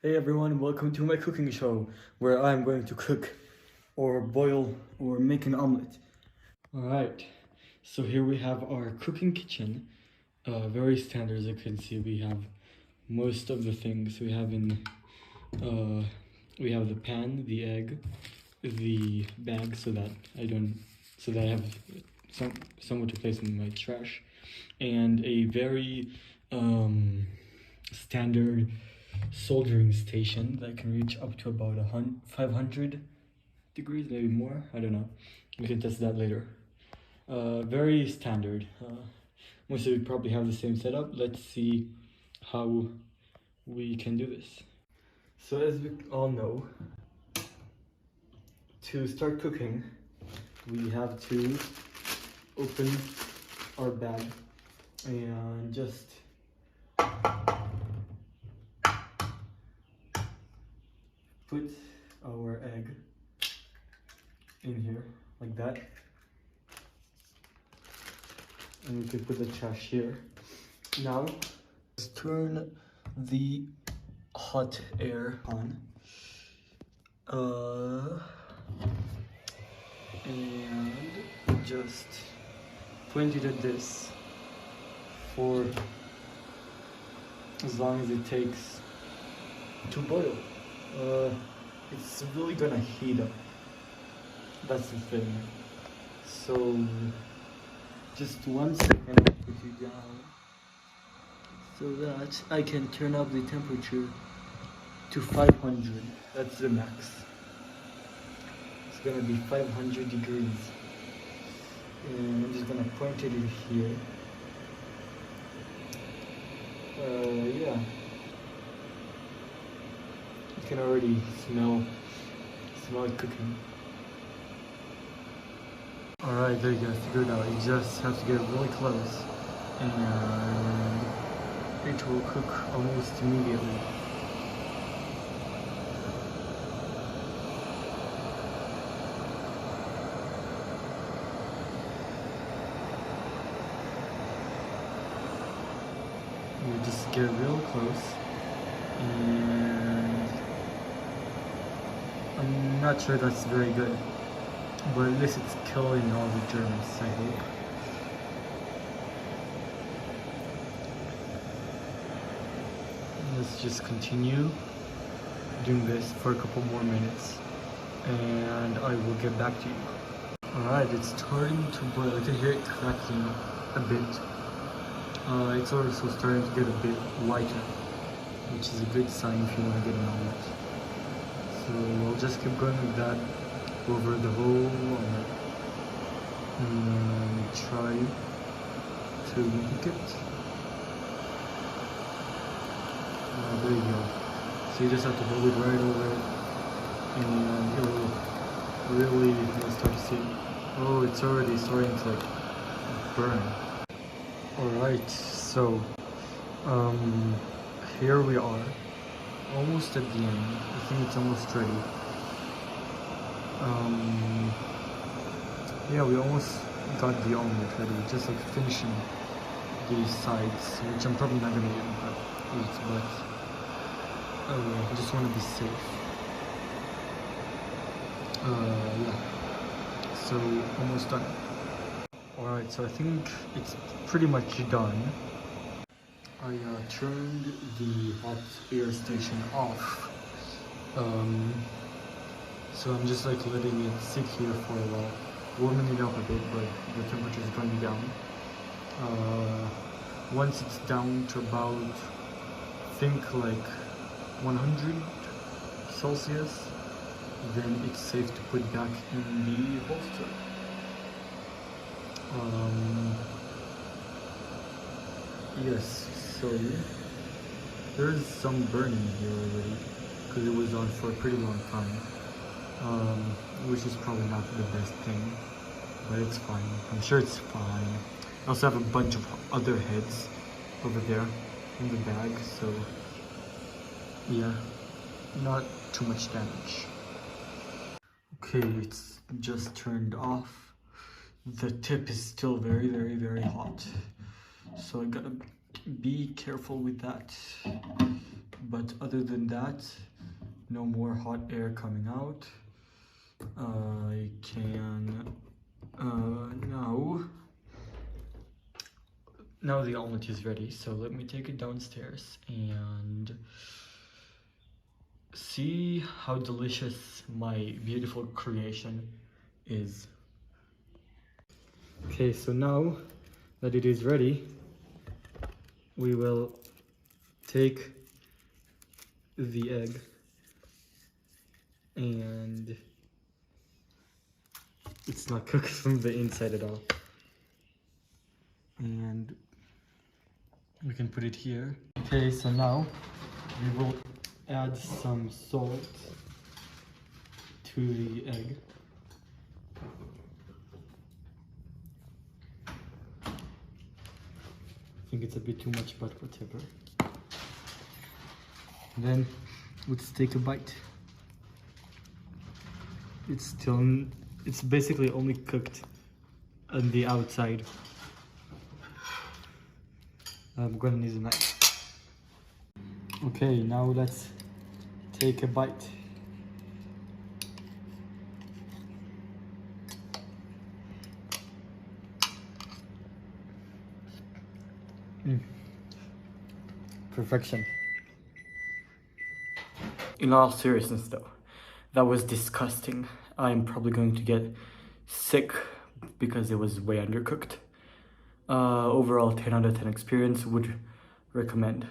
Hey everyone, welcome to my cooking show where I'm going to cook or boil or make an omelet. Alright, so here we have our cooking kitchen. Very standard, as you can see. We have most of the things. We have the pan, the egg, the bag so that I have somewhere to place in my trash, and a very standard soldering station that can reach up to about 500 degrees, maybe more. I don't know. We can test that later. Very standard. Most of you probably have the same setup. Let's see how we can do this. So as we all know, to start cooking, we have to open our bag and just put our egg in here like that, and we can put the trash here. Now let's turn the hot air on, and just point it at this for as long as it takes to boil. It's really gonna heat up. That's the thing. So just 1 second, put you down so that I can turn up the temperature to 500. That's the max. It's gonna be 500 degrees. And I'm just gonna point it in here. Yeah. You can already smell it cooking. Alright, there you go, figured it out. You just have to get really close and it will cook almost immediately. You just get real close, and I'm not sure that's very good, but at least it's killing all the germs, I hope. Let's just continue doing this for a couple more minutes, and I will get back to you. Alright, it's starting to boil. I can hear it cracking a bit. It's also starting to get a bit lighter, which is a good sign if you want to get an omelet. So we'll just keep going with that over the whole omelet and try to make it. There you go. So you just have to hold it right over it, and you'll really start to see. Oh, it's already starting to like burn. Alright, so here we are, almost at the end. I think it's almost ready. Yeah, we almost got the omelet ready, just like finishing the sides, which I'm probably not gonna eat, but I just want to be safe. Yeah, so almost done. Alright, so I think it's pretty much done. I turned the hot air station off. So I'm just like letting it sit here for a while, warming it up a bit, but the temperature is going down. Once it's down to about, I think like 100 Celsius, then it's safe to put back in the holster. Yes, so there's some burning here already because it was on for a pretty long time, which is probably not the best thing, but it's fine. I'm sure it's fine. I also have a bunch of other heads over there in the bag, so yeah, not too much damage. Okay, it's just turned off. The tip is still very hot, so I gotta be careful with that. But other than that, no more hot air coming out. I can now the omelet is ready, so let me take it downstairs and see how delicious my beautiful creation is. Okay, so now that it is ready, we will take the egg and it's not cooked from the inside at all. And we can put it here. Okay, so now we will add some salt to the egg. I think it's a bit too much, but whatever. Then let's take a bite. It's basically only cooked on the outside. I'm gonna need a knife. Okay, now let's take a bite. Perfection. In all seriousness though, that was disgusting. I'm probably going to get sick because it was way undercooked. Overall 10 out of 10 experience, would recommend.